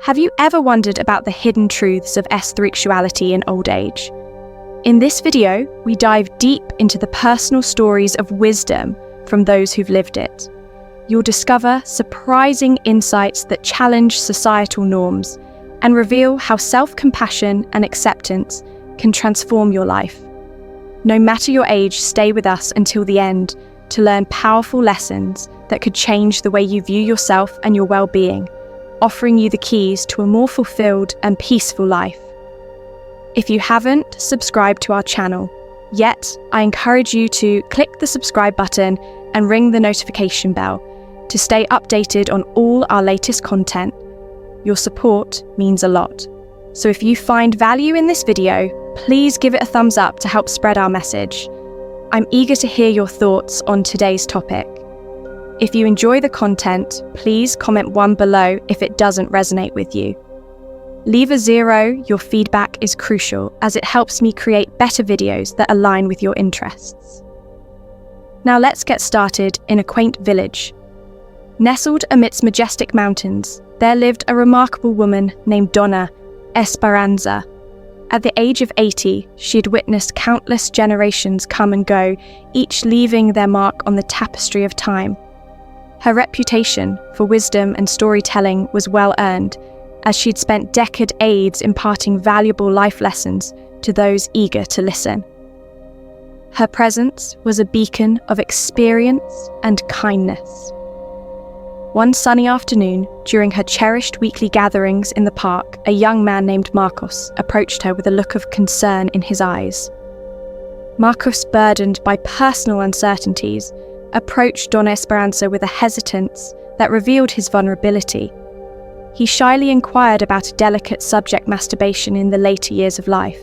Have you ever wondered about the hidden truths of spirituality in old age? In this video, we dive deep into the personal stories of wisdom from those who've lived it. You'll discover surprising insights that challenge societal norms and reveal how self-compassion and acceptance can transform your life. No matter your age, stay with us until the end to learn powerful lessons that could change the way you view yourself and your well-being, offering you the keys to a more fulfilled and peaceful life. If you haven't subscribed to our channel yet, I encourage you to click the subscribe button and ring the notification bell to stay updated on all our latest content. Your support means a lot. So if you find value in this video, please give it a thumbs up to help spread our message. I'm eager to hear your thoughts on today's topic. If you enjoy the content, please comment 1 below if it doesn't resonate with you. Leave a 0, your feedback is crucial as it helps me create better videos that align with your interests. Now let's get started in a quaint village. Nestled amidst majestic mountains, there lived a remarkable woman named Donna Esperanza. At the age of 80, she had witnessed countless generations come and go, each leaving their mark on the tapestry of time. Her reputation for wisdom and storytelling was well earned, as she'd spent decades imparting valuable life lessons to those eager to listen. Her presence was a beacon of experience and kindness. One sunny afternoon, during her cherished weekly gatherings in the park, a young man named Marcos approached her with a look of concern in his eyes. Marcos, burdened by personal uncertainties, approached Donna Esperanza with a hesitance that revealed his vulnerability. He shyly inquired about a delicate subject, masturbation, in the later years of life.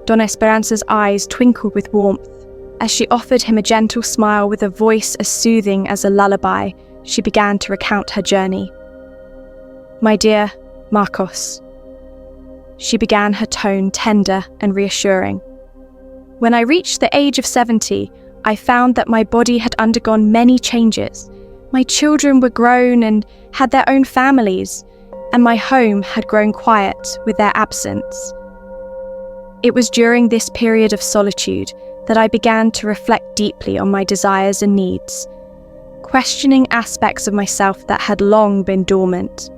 Donna Esperanza's eyes twinkled with warmth. As she offered him a gentle smile with a voice as soothing as a lullaby, she began to recount her journey. "My dear Marcos," she began, her tone tender and reassuring. "When I reached the age of 70, I found that my body had undergone many changes. My children were grown and had their own families, and my home had grown quiet with their absence. It was during this period of solitude that I began to reflect deeply on my desires and needs, questioning aspects of myself that had long been dormant."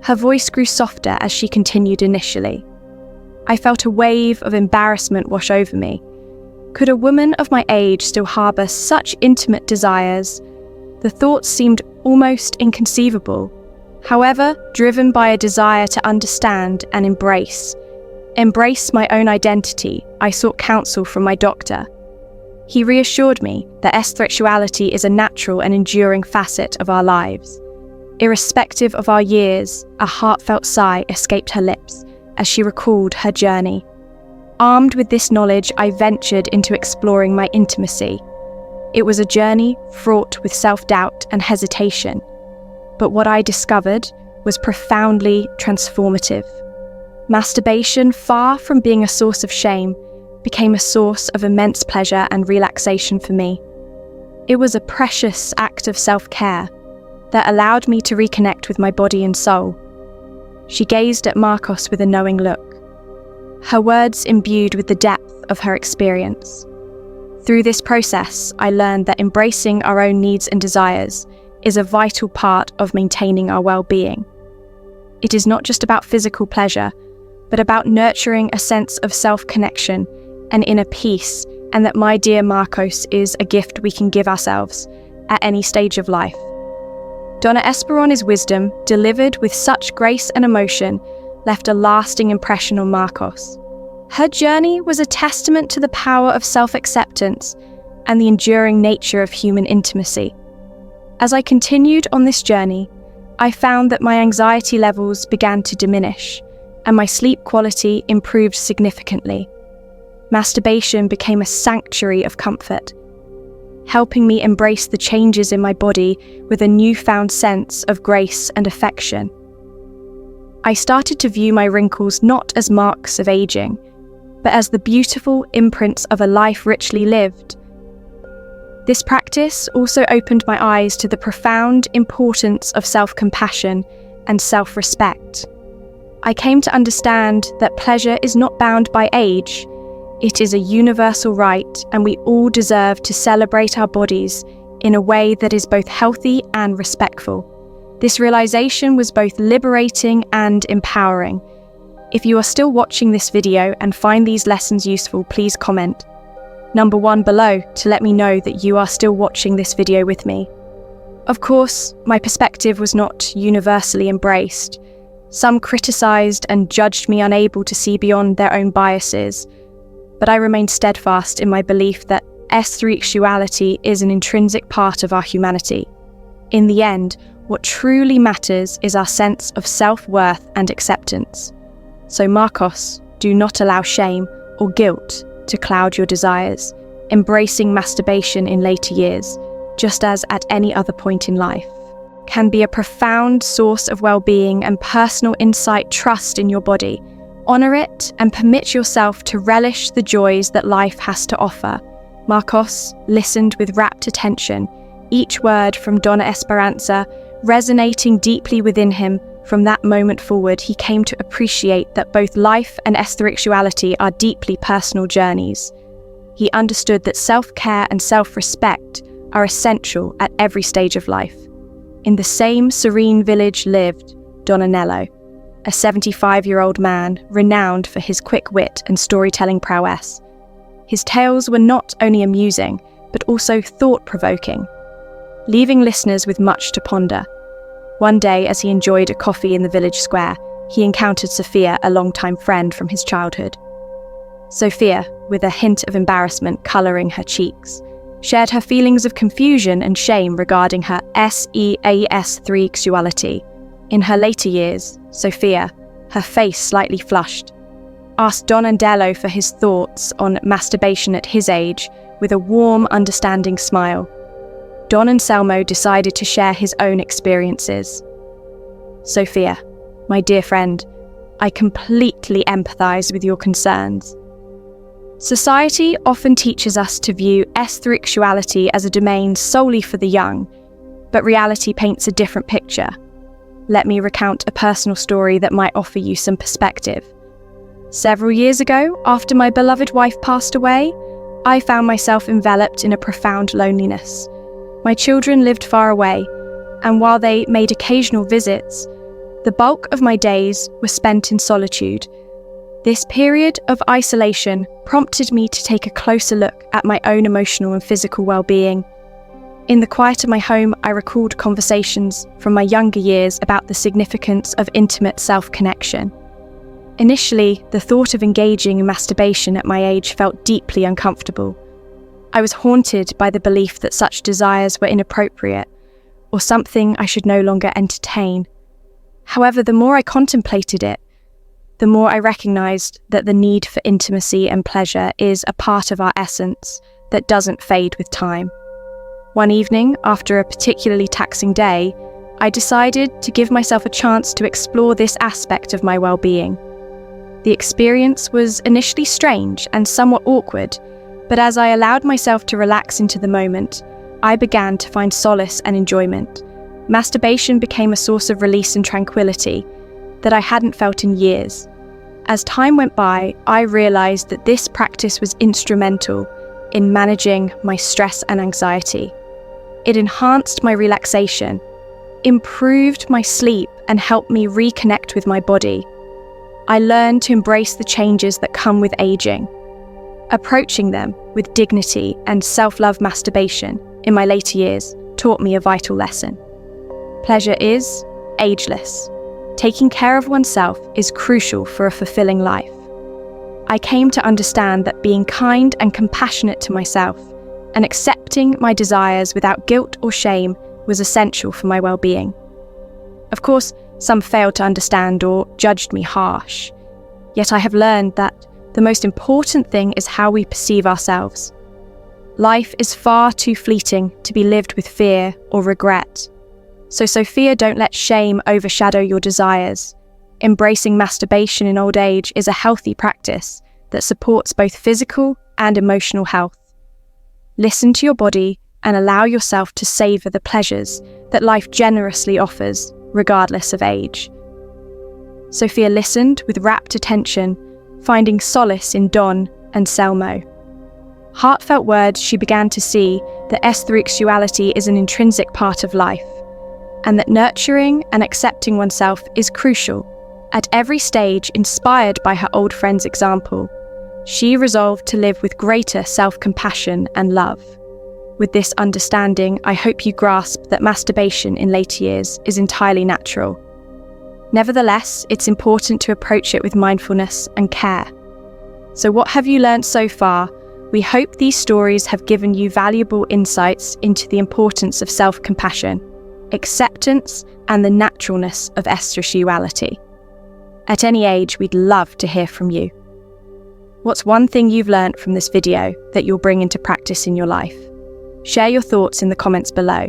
Her voice grew softer as she continued initially. "I felt a wave of embarrassment wash over me. Could a woman of my age still harbour such intimate desires? The thought seemed almost inconceivable. However, driven by a desire to understand and embrace my own identity, I sought counsel from my doctor. He reassured me that spirituality is a natural and enduring facet of our lives. Irrespective of our years, a heartfelt sigh escaped her lips as she recalled her journey. Armed with this knowledge, I ventured into exploring my intimacy. It was a journey fraught with self-doubt and hesitation, but what I discovered was profoundly transformative. Masturbation, far from being a source of shame, became a source of immense pleasure and relaxation for me. It was a precious act of self-care that allowed me to reconnect with my body and soul." She gazed at Marcos with a knowing look, her words imbued with the depth of her experience. "Through this process, I learned that embracing our own needs and desires is a vital part of maintaining our well-being. It is not just about physical pleasure, but about nurturing a sense of self-connection and inner peace, and that my dear Marcos is a gift we can give ourselves at any stage of life." Donna Esperanza's wisdom, delivered with such grace and emotion, left a lasting impression on Marcos. Her journey was a testament to the power of self-acceptance and the enduring nature of human intimacy. As I continued on this journey, I found that my anxiety levels began to diminish, and my sleep quality improved significantly. Masturbation became a sanctuary of comfort, helping me embrace the changes in my body with a newfound sense of grace and affection. I started to view my wrinkles not as marks of aging, but as the beautiful imprints of a life richly lived. This practice also opened my eyes to the profound importance of self-compassion and self-respect. I came to understand that pleasure is not bound by age. It is a universal right, and we all deserve to celebrate our bodies in a way that is both healthy and respectful. This realization was both liberating and empowering. If you are still watching this video and find these lessons useful, please comment number 1 below to let me know that you are still watching this video with me. Of course, my perspective was not universally embraced. Some criticized and judged me unable to see beyond their own biases, but I remained steadfast in my belief that S3-sexuality is an intrinsic part of our humanity. In the end, what truly matters is our sense of self-worth and acceptance. So Marcos, do not allow shame or guilt to cloud your desires, embracing masturbation in later years, just as at any other point in life, can be a profound source of well-being and personal insight. Trust in your body. Honor it and permit yourself to relish the joys that life has to offer. Marcos listened with rapt attention, each word from Donna Esperanza resonating deeply within him. From that moment forward, he came to appreciate that both life and S3-sexuality are deeply personal journeys. He understood that self-care and self-respect are essential at every stage of life. In the same serene village lived Don Anello, a 75-year-old man renowned for his quick wit and storytelling prowess. His tales were not only amusing, but also thought-provoking, leaving listeners with much to ponder. One day, as he enjoyed a coffee in the village square, he encountered Sophia, a longtime friend from his childhood. Sophia, with a hint of embarrassment colouring her cheeks, shared her feelings of confusion and shame regarding her S3-sexuality. In her later years, Sophia, her face slightly flushed, asked Don Andello for his thoughts on masturbation at his age with a warm, understanding smile. Don Anselmo decided to share his own experiences. Sophia, my dear friend, I completely empathise with your concerns. Society often teaches us to view S3-sexuality as a domain solely for the young, but reality paints a different picture. Let me recount a personal story that might offer you some perspective. Several years ago, after my beloved wife passed away, I found myself enveloped in a profound loneliness. My children lived far away, and while they made occasional visits, the bulk of my days were spent in solitude. This period of isolation prompted me to take a closer look at my own emotional and physical well-being. In the quiet of my home, I recalled conversations from my younger years about the significance of intimate self-connection. Initially, the thought of engaging in masturbation at my age felt deeply uncomfortable. I was haunted by the belief that such desires were inappropriate, or something I should no longer entertain. However, the more I contemplated it, the more I recognized that the need for intimacy and pleasure is a part of our essence that doesn't fade with time. One evening, after a particularly taxing day, I decided to give myself a chance to explore this aspect of my well-being. The experience was initially strange and somewhat awkward, but as I allowed myself to relax into the moment, I began to find solace and enjoyment. Masturbation became a source of release and tranquility that I hadn't felt in years. As time went by, I realized that this practice was instrumental in managing my stress and anxiety. It enhanced my relaxation, improved my sleep, and helped me reconnect with my body. I learned to embrace the changes that come with aging. Approaching them with dignity and self-love. Masturbation in my later years taught me a vital lesson. Pleasure is ageless. Taking care of oneself is crucial for a fulfilling life. I came to understand that being kind and compassionate to myself and accepting my desires without guilt or shame was essential for my well-being. Of course, some failed to understand or judged me harsh. Yet I have learned that the most important thing is how we perceive ourselves. Life is far too fleeting to be lived with fear or regret. So Sophia, don't let shame overshadow your desires. Embracing masturbation in old age is a healthy practice that supports both physical and emotional health. Listen to your body and allow yourself to savor the pleasures that life generously offers, regardless of age. Sophia listened with rapt attention, finding solace in Don and Selmo. Heartfelt words, she began to see that spirituality is an intrinsic part of life, and that nurturing and accepting oneself is crucial. At every stage, inspired by her old friend's example, she resolved to live with greater self-compassion and love. With this understanding, I hope you grasp that masturbation in later years is entirely natural. Nevertheless, it's important to approach it with mindfulness and care. So what have you learned so far? We hope these stories have given you valuable insights into the importance of self-compassion, acceptance, and the naturalness of spirituality. At any age, we'd love to hear from you. What's one thing you've learned from this video that you'll bring into practice in your life? Share your thoughts in the comments below.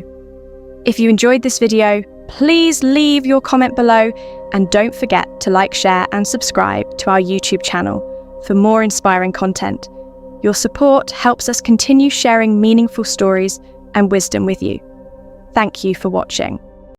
If you enjoyed this video, please leave your comment below, and don't forget to like, share, and subscribe to our YouTube channel for more inspiring content. Your support helps us continue sharing meaningful stories and wisdom with you. Thank you for watching.